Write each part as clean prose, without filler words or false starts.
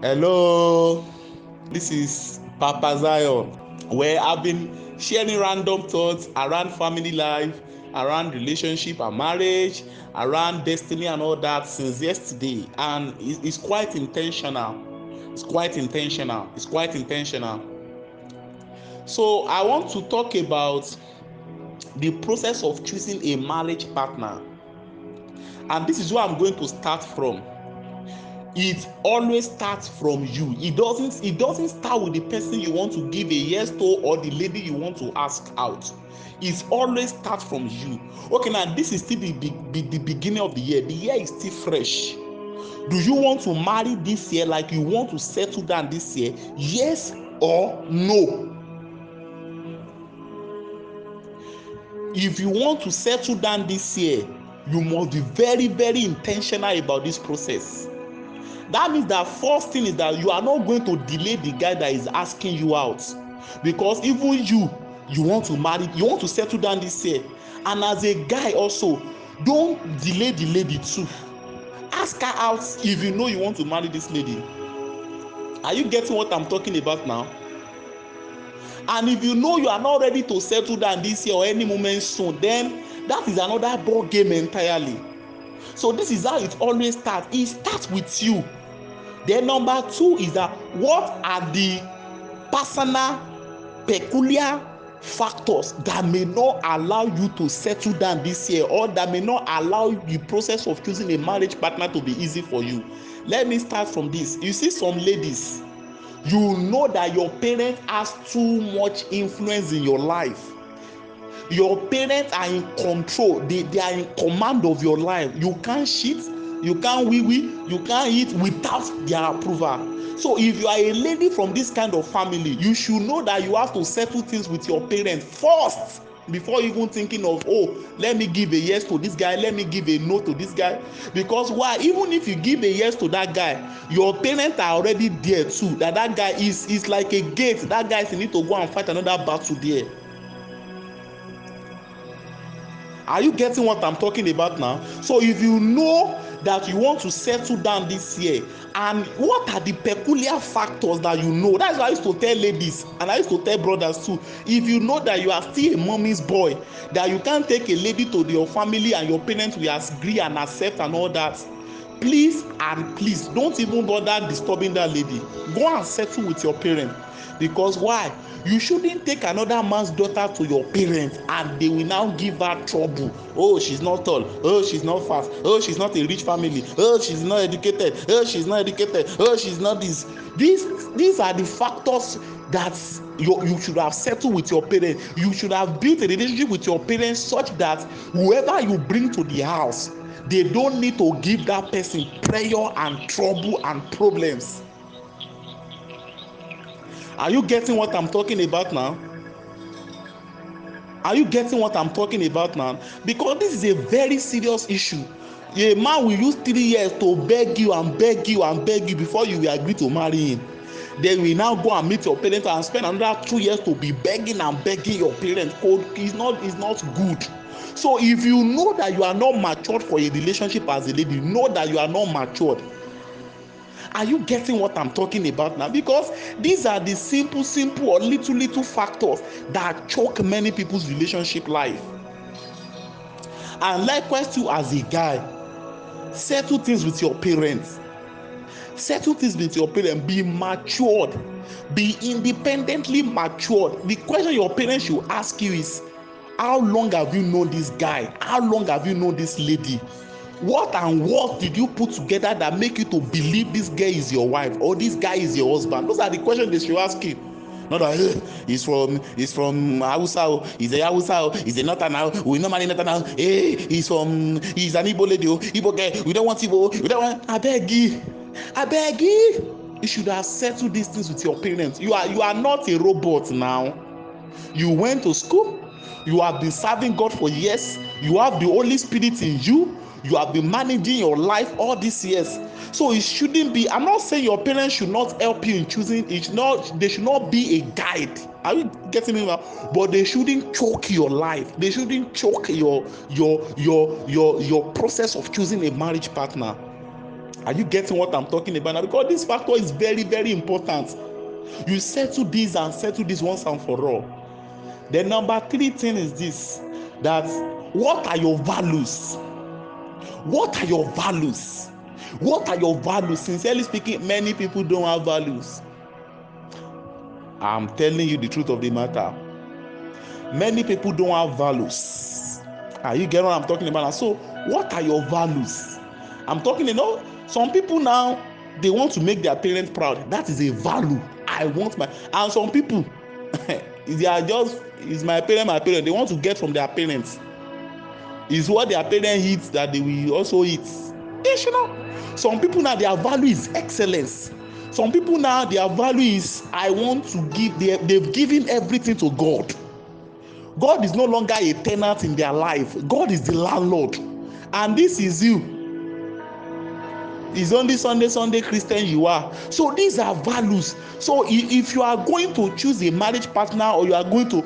Hello, this is Papa Zion, where I've been sharing random thoughts around family life, around relationship and marriage, around destiny and all that since yesterday, and it's quite intentional. It's quite intentional. It's quite intentional. So I want to talk about the process of choosing a marriage partner, and this is where I'm going to start from. It always starts from you. It doesn't start with the person you want to give a yes to or the lady you want to ask out. It always starts from you. Okay, now this is still the beginning of the year. The year is still fresh. Do you want to marry this year? Like, you want to settle down this year? Yes or no? If you want to settle down this year, you must be very, very intentional about this process. That means that first thing is that you are not going to delay the guy that is asking you out, because even you want to marry, you want to settle down this year. And as a guy also, don't delay the lady too. Ask her out if you know you want to marry this lady. Are you getting what I'm talking about now? And if you know you are not ready to settle down this year or any moment soon, then that is another ball game entirely. So this is how it always starts. It starts with you. Then number two is that, what are the personal peculiar factors that may not allow you to settle down this year, or that may not allow the process of choosing a marriage partner to be easy for you? Let me start from this. You see some ladies, you know that your parents has too much influence in your life. Your parents are in control. They are in command of your life. You can't cheat, you can't wee, you can't eat without their approval. So if you are a lady from this kind of family, you should know that you have to settle things with your parents first before even thinking of, oh, let me give a yes to this guy, let me give a no to this guy. Because why? Even if you give a yes to that guy, your parents are already there too. That guy is like a gate. That guy need to go and fight another battle there. Are you getting what I'm talking about now? So if you know that you want to settle down this year, and what are the peculiar factors that you know? That's why I used to tell ladies, and I used to tell brothers too. If you know that you are still a mommy's boy, that you can't take a lady to your family and your parents will agree and accept and all that, please and please don't even bother disturbing that lady. Go and settle with your parents. Because why? You shouldn't take another man's daughter to your parents and they will now give her trouble. Oh, she's not tall, oh, she's not fast, oh, she's not a rich family, oh, she's not educated, oh, she's not educated, oh, she's not this. These are the factors that you should have settled with your parents. You should have built a relationship with your parents such that whoever you bring to the house, they don't need to give that person pressure and trouble and problems. Are you getting what I'm talking about now? Are you getting what I'm talking about now? Because this is a very serious issue. A man will use 3 years to beg you and beg you and beg you before you will agree to marry him. Then we now go and meet your parents and spend another 2 years to be begging and begging your parents. It's not good. So if you know that you are not matured for a relationship as a lady, know that you are not matured. Are you getting what I'm talking about now? Because these are the simple or little factors that choke many people's relationship life. And likewise too, as a guy, settle things with your parents. Settle things with your parents. Be matured. Be independently matured. The question your parents should ask you is, how long have you known this guy? How long have you known this lady? What and what did you put together that make you to believe this girl is your wife or this guy is your husband? Those are the questions they should ask you. Not that, hey, he's from Hausa, he's a Hausa, he's a Northern, we normally Northern, hey, he's an Igbo lady, Igbo guy, we don't want Igbo, we don't want, I beg you. You should have settled these things with your parents. You are not a robot now. You went to school, you have been serving God for years, you have the Holy Spirit in you, you have been managing your life all these years. So it shouldn't be, I'm not saying your parents should not help you in choosing, they should not be a guide. Are you getting me now? But they shouldn't choke your life. They shouldn't choke your process of choosing a marriage partner. Are you getting what I'm talking about now? Because this factor is very, very important. You settle this and settle this once and for all. The number 3 thing is this, that what are your values? What are your values? What are your values? Sincerely speaking, many people don't have values. I'm telling you the truth of the matter. Many people don't have values. Are you getting what I'm talking about? So what are your values? I'm talking, some people now, they want to make their parents proud. That is a value. I want my, and some people they are just, is my parent. They want to get from their parents. Is what their parents eat that they will also eat. Yes, some people now, their value is excellence. Some people now, their value is, I want to give. They've given everything to God. God is no longer a tenant in their life. God is the landlord, and this is you. It's only Sunday Christian you are. So these are values. So if you are going to choose a marriage partner, or you are going to,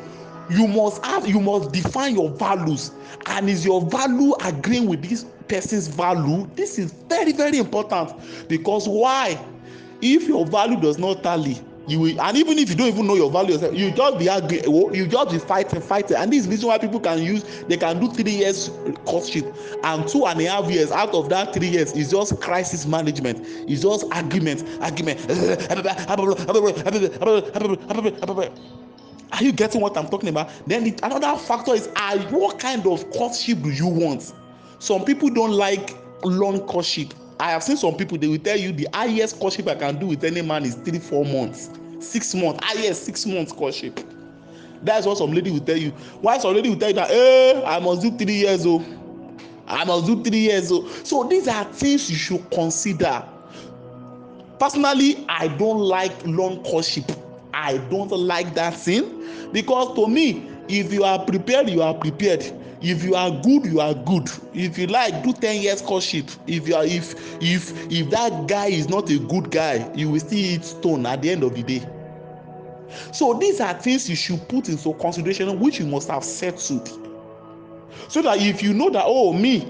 you must define your values. And is your value agreeing with this person's value? This is very, very important. Because why? If your value does not tally, you will, and even if you don't even know your value yourself, you just be arguing, you just be fighting. And this is the reason why people they can do 3 years courtship, and 2.5 years out of that 3 years is just crisis management. It's just argument. Are you getting what I'm talking about? Then another factor is, what kind of courtship do you want? Some people don't like long courtship. I have seen some people, they will tell you the highest courtship I can do with any man is 3-4 months, 6 months, highest 6 months courtship. That's what some lady will tell you. Why some lady will tell you that, I must do 3 years old. I must do 3 years old. So these are things you should consider. Personally, I don't like long courtship. I don't like that thing, because to me, if you are prepared, you are prepared. If you are good, you are good. If you like, do 10 years courtship. If that guy is not a good guy, you will still eat stone at the end of the day. So these are things you should put into consideration, which you must have settled. So that if you know that,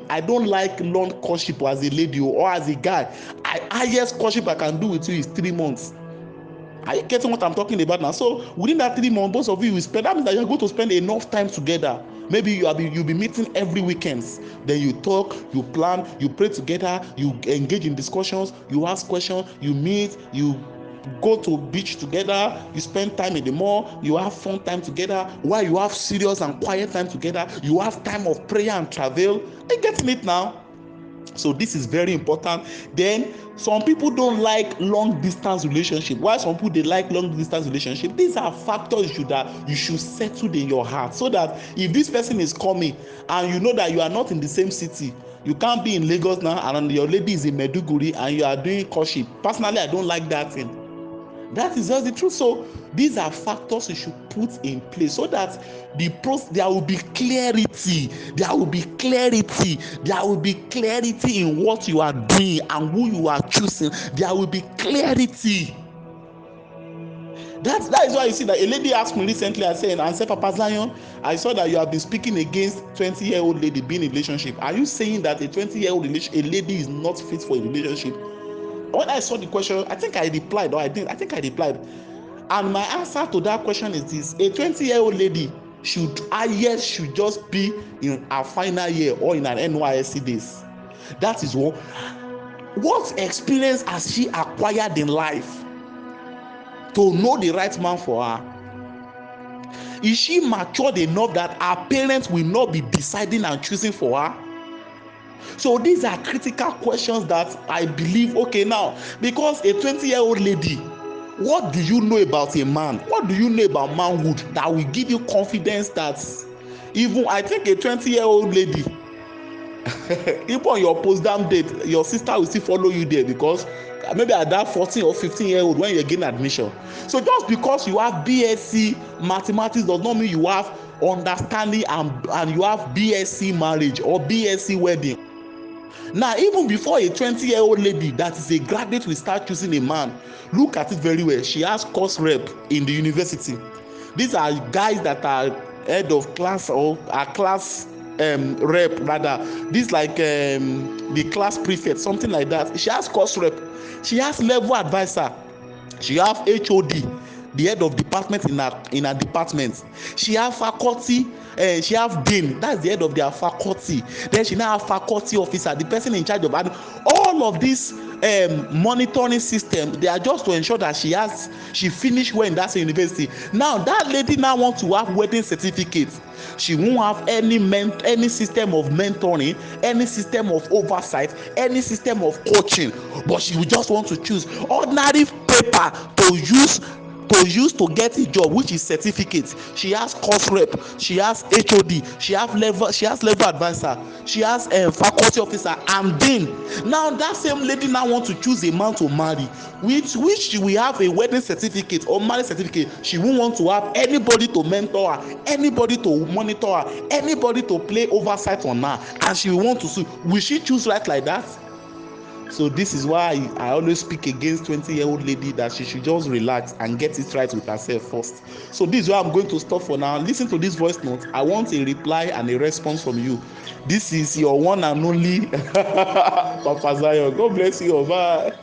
I don't like long courtship as a lady or as a guy, highest courtship I can do with you is 3 months. Are you getting what I'm talking about now? So within that 3 months, both of you will spend, that means that you're going to spend enough time together. Maybe you'll be meeting every weekends. Then you talk, you plan, you pray together, you engage in discussions, you ask questions, you meet, you go to beach together, you spend time in the mall, you have fun time together, while you have serious and quiet time together, you have time of prayer and travel. Are you getting it now? So this is very important. Then some people don't like long distance relationship. Why some people they like long distance relationship? These are factors you should settle in your heart, so that if this person is coming and you know that you are not in the same city, you can't be in Lagos now and your lady is in Maiduguri and you are doing courtship. Personally, I don't like that thing. That is just the truth. So these are factors you should put in place, so that there will be clarity. There will be clarity. There will be clarity in what you are doing and who you are choosing. There will be clarity. That is why you see that a lady asked me recently, I said, Papa Zion, I saw that you have been speaking against 20-year-old lady being in a relationship. Are you saying that a 20-year-old lady is not fit for a relationship? When I saw the question, I think I replied, and my answer to that question is this: a 20-year-old lady should just be in her final year or in an NYSC days. That is what experience has she acquired in life to know the right man for her? Is she matured enough that her parents will not be deciding and choosing for her? So these are critical questions that I believe, now, because a 20-year-old lady, what do you know about a man? What do you know about manhood that will give you confidence that even, I think, a 20-year-old lady, even on your post-dam date, your sister will still follow you there, because maybe at that 14 or 15-year-old when you're getting admission. So just because you have BSc mathematics does not mean you have understanding and you have BSc marriage or BSc wedding. Now, even before a 20-year-old lady that is a graduate will start choosing a man, look at it very well. She has course rep in the university. These are guys that are head of class or are class rep rather, this like the class prefect, something like that. She has course rep, she has level advisor, she have HOD, the head of department in her department, she have faculty, she have dean, that's the head of their faculty. Then she now have faculty officer, the person in charge of all of this monitoring system. They are just to ensure that she finish well in that university. Now that lady now want to have wedding certificate. She won't have any system of mentoring, any system of oversight, any system of coaching, but she will just want to choose ordinary paper to get a job, which is certificate. She has course rep, she has HOD, she has level advisor, she has faculty officer and dean. Now that same lady now want to choose a man to marry, which she will have a wedding certificate or marriage certificate. She won't want to have anybody to mentor her, anybody to monitor her, anybody to play oversight on her, and she will want to sue. Will she choose right like that? So this is why I always speak against 20-year-old lady, that she should just relax and get it right with herself first. So this is where I'm going to stop for now. Listen to this voice note. I want a reply and a response from you. This is your one and only Papa Zion. God bless you. Bye.